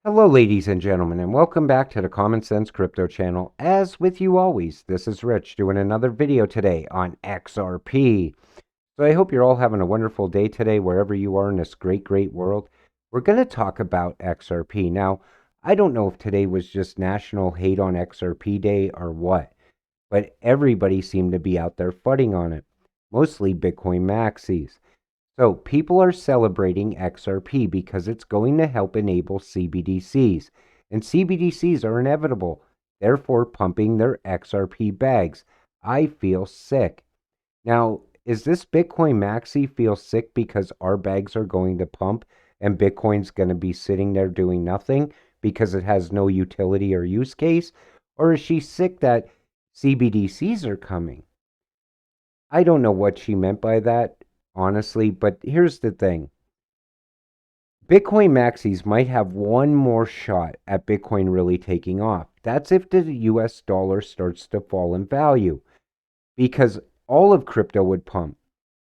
Hello, ladies and gentlemen, and welcome back to the Common Sense Crypto channel. As with you always, this is Rich doing another video today on XRP. So I hope you're all having a wonderful day today, wherever you are in this great world. We're going to talk about XRP. Now, I don't know if today was just National Hate on XRP Day or what, but everybody seemed to be out there fighting on it, mostly Bitcoin maxis. So people are celebrating XRP because it's going to help enable CBDCs. And CBDCs are inevitable, therefore pumping their XRP bags. I feel sick. Now, is this Bitcoin maxi feel sick because our bags are going to pump and Bitcoin's going to be sitting there doing nothing because it has no utility or use case? Or is she sick that CBDCs are coming? I don't know what she meant by that, honestly, but here's the thing. Bitcoin maxis might have one more shot at Bitcoin really taking off. That's if the US dollar starts to fall in value, because all of crypto would pump.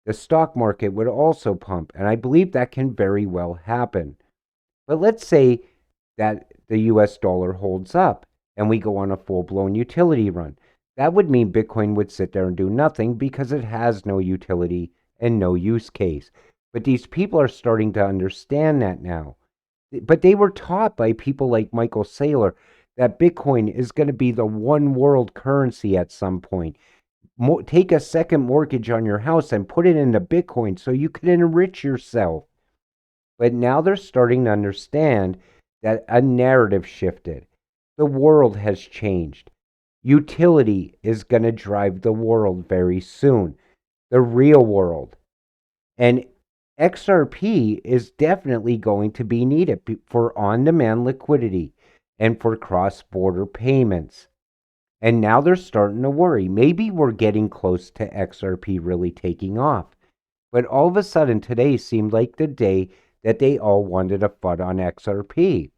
The stock market would also pump, and I believe that can very well happen. But let's say that the US dollar holds up and we go on a full-blown utility run. That would mean Bitcoin would sit there and do nothing because it has no utility and no use case. But these people are starting to understand that now. But they were taught by people like Michael Saylor that Bitcoin is going to be the one world currency at some point. Take a second mortgage on your house and put it into Bitcoin so you can enrich yourself. But now they're starting to understand that a narrative shifted. The world has changed. Utility is going to drive the world very soon, the real world. And XRP is definitely going to be needed for on-demand liquidity and for cross-border payments. And now they're starting to worry. Maybe we're getting close to XRP really taking off. But all of a sudden today seemed like the day that they all wanted a FUD on XRP.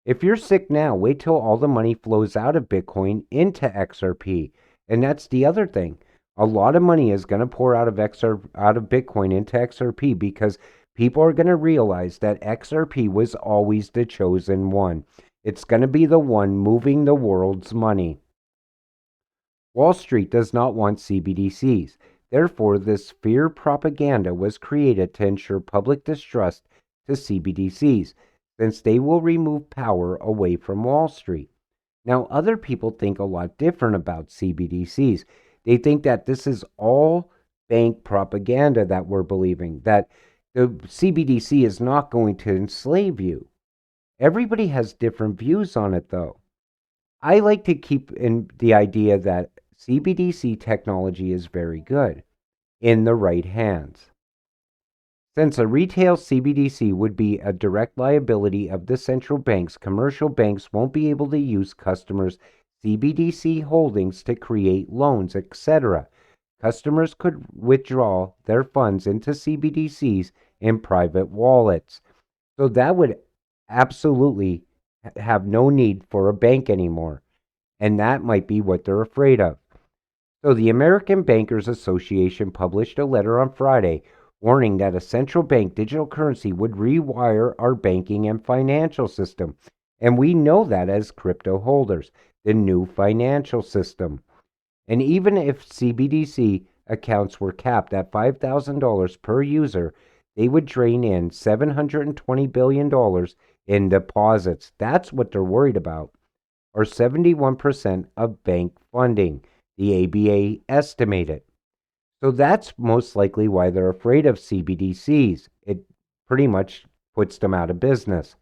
If you're sick now, wait till all the money flows out of Bitcoin into XRP. And that's the other thing. A lot of money is going to pour out of Bitcoin into XRP because people are going to realize that XRP was always the chosen one. It's going to be the one moving the world's money. Wall Street does not want CBDCs. Therefore, this fear propaganda was created to ensure public distrust to CBDCs, since they will remove power away from Wall Street. Now, other people think a lot different about CBDCs. They think that this is all bank propaganda that we're believing, that the CBDC is not going to enslave you. Everybody has different views on it, though. I like to keep in the idea that CBDC technology is very good in the right hands. Since a retail CBDC would be a direct liability of the central banks, commercial banks won't be able to use customers' CBDC holdings to create loans, etc. Customers could withdraw their funds into CBDCs in private wallets. So that would absolutely have no need for a bank anymore. And that might be what they're afraid of. So the American Bankers Association published a letter on Friday warning that a central bank digital currency would rewire our banking and financial system. And we know that as crypto holders, the new financial system. And even if CBDC accounts were capped at $5,000 per user, they would drain in $720 billion in deposits. That's what they're worried about, or 71% of bank funding, the ABA estimated. So that's most likely why they're afraid of CBDCs. It pretty much puts them out of business.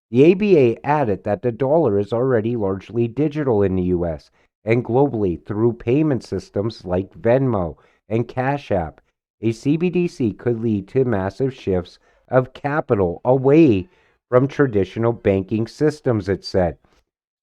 The ABA added that the dollar is already largely digital in the US and globally through payment systems like Venmo and Cash App. A CBDC could lead to massive shifts of capital away from traditional banking systems, it said.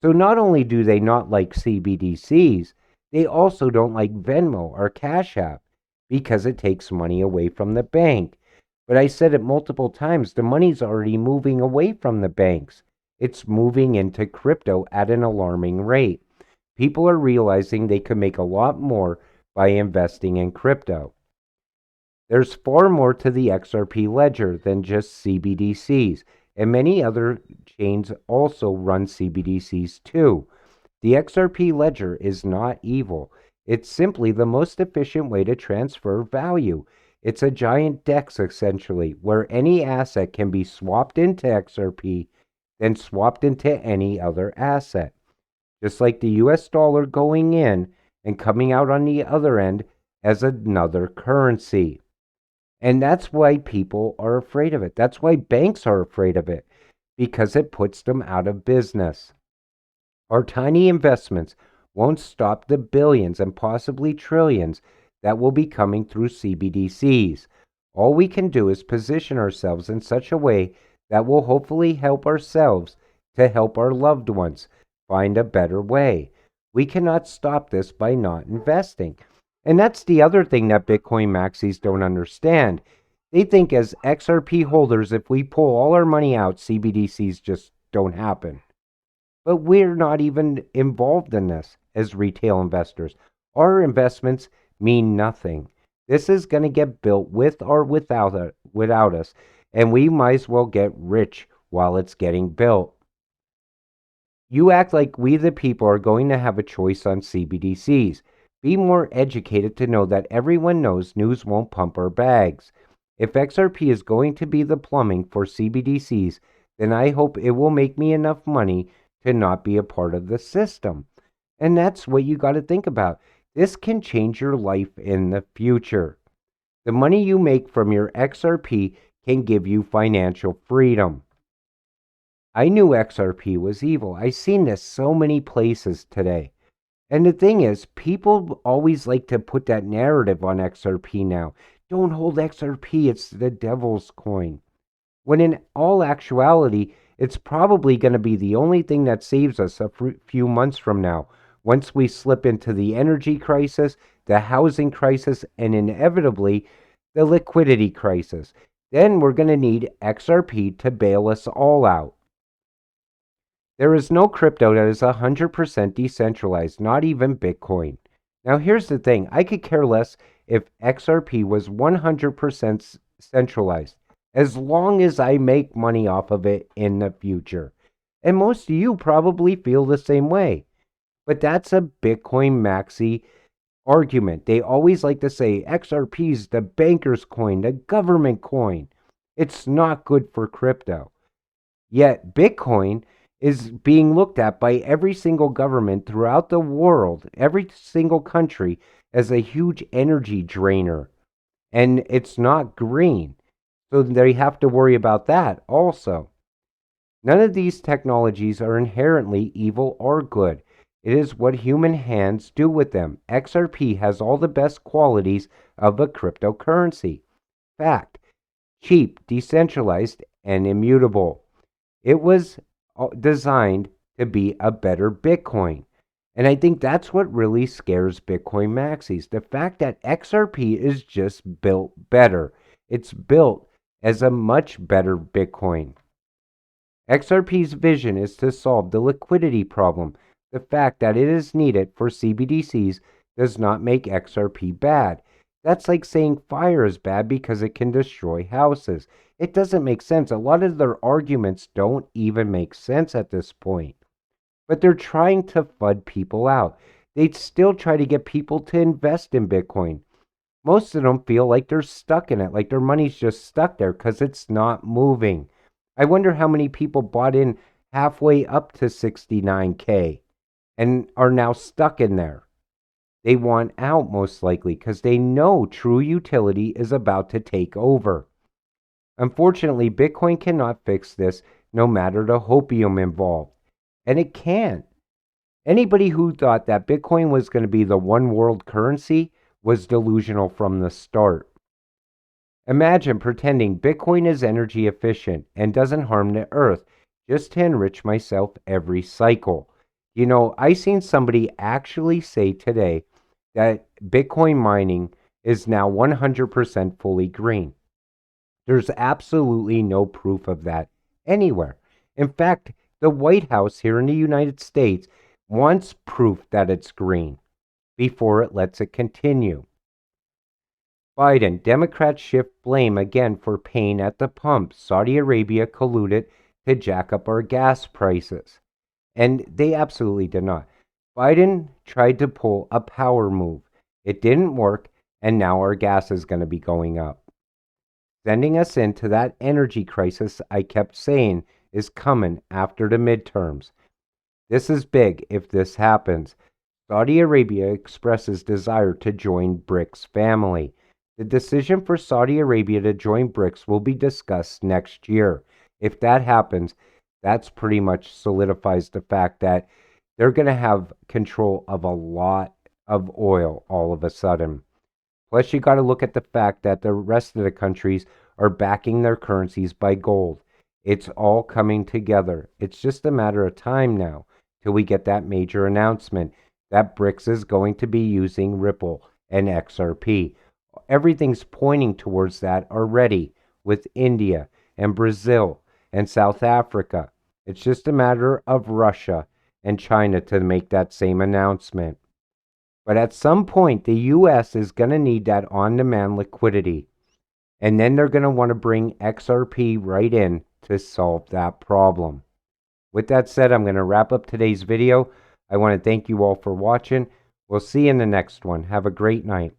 So not only do they not like CBDCs, they also don't like Venmo or Cash App because it takes money away from the bank. But I said it multiple times, the money's already moving away from the banks. It's moving into crypto at an alarming rate. People are realizing they could make a lot more by investing in crypto. There's far more to the XRP ledger than just CBDCs, and many other chains also run CBDCs too. The XRP ledger is not evil. It's simply the most efficient way to transfer value. It's a giant DEX essentially, where any asset can be swapped into XRP, then swapped into any other asset. Just like the US dollar going in and coming out on the other end as another currency. And that's why people are afraid of it. That's why banks are afraid of it, because it puts them out of business. Our tiny investments won't stop the billions and possibly trillions that will be coming through CBDCs. All we can do is position ourselves in such a way that will hopefully help ourselves to help our loved ones find a better way. We cannot stop this by not investing. And that's the other thing that Bitcoin maxis don't understand. They think as XRP holders, if we pull all our money out, CBDCs just don't happen. But we're not even involved in this as retail investors. Our investments mean nothing. This is going to get built with or without us, and we might as well get rich while it's getting built. You act like we the people are going to have a choice on CBDCs. Be more educated to know that everyone knows news won't pump our bags. If XRP is going to be the plumbing for CBDCs, then I hope it will make me enough money to not be a part of the system. And that's what you got to think about. This can change your life in the future. The money you make from your XRP can give you financial freedom. I knew XRP was evil. I've seen this so many places today. And the thing is, people always like to put that narrative on XRP now. Don't hold XRP, it's the devil's coin. When in all actuality, it's probably going to be the only thing that saves us a few months from now, once we slip into the energy crisis, the housing crisis, and inevitably the liquidity crisis. Then we're going to need XRP to bail us all out. There is no crypto that is 100% decentralized, not even Bitcoin. Now here's the thing, I could care less if XRP was 100% centralized, as long as I make money off of it in the future. And most of you probably feel the same way. But that's a Bitcoin maxi argument. They always like to say XRP is the banker's coin, the government coin. It's not good for crypto. Yet Bitcoin is being looked at by every single government throughout the world, every single country, as a huge energy drainer. And it's not green. So they have to worry about that also. None of these technologies are inherently evil or good. It is what human hands do with them. XRP has all the best qualities of a cryptocurrency. Fact: cheap, decentralized, and immutable. It was designed to be a better Bitcoin. And I think that's what really scares Bitcoin maxis. The fact that XRP is just built better. It's built as a much better Bitcoin. XRP's vision is to solve the liquidity problem. The fact that it is needed for CBDCs does not make XRP bad. That's like saying fire is bad because it can destroy houses. It doesn't make sense. A lot of their arguments don't even make sense at this point. But they're trying to FUD people out. They'd still try to get people to invest in Bitcoin. Most of them feel like they're stuck in it, like their money's just stuck there because it's not moving. I wonder how many people bought in halfway up to 69K and are now stuck in there. They want out most likely because they know true utility is about to take over. Unfortunately, Bitcoin cannot fix this no matter the hopium involved. And it can't. Anybody who thought that Bitcoin was going to be the one world currency was delusional from the start. Imagine pretending Bitcoin is energy efficient and doesn't harm the earth just to enrich myself every cycle. You know, I seen somebody actually say today that Bitcoin mining is now 100% fully green. There's absolutely no proof of that anywhere. In fact, the White House here in the United States wants proof that it's green before it lets it continue. Biden, Democrats shift blame again for pain at the pump. Saudi Arabia colluded to jack up our gas prices. And they absolutely did not. Biden tried to pull a power move. It didn't work, and now our gas is going to be going up, sending us into that energy crisis I kept saying is coming after the midterms. This is big if this happens. Saudi Arabia expresses desire to join BRICS family. The decision for Saudi Arabia to join BRICS will be discussed next year. If that happens, that's pretty much solidifies the fact that they're going to have control of a lot of oil all of a sudden. Plus, you got to look at the fact that the rest of the countries are backing their currencies by gold. It's all coming together. It's just a matter of time now till we get that major announcement that BRICS is going to be using Ripple and XRP. Everything's pointing towards that already with India and Brazil and South Africa. It's just a matter of Russia and China to make that same announcement. But at some point, the U.S. is going to need that on-demand liquidity. And then they're going to want to bring XRP right in to solve that problem. With that said, I'm going to wrap up today's video. I want to thank you all for watching. We'll see you in the next one. Have a great night.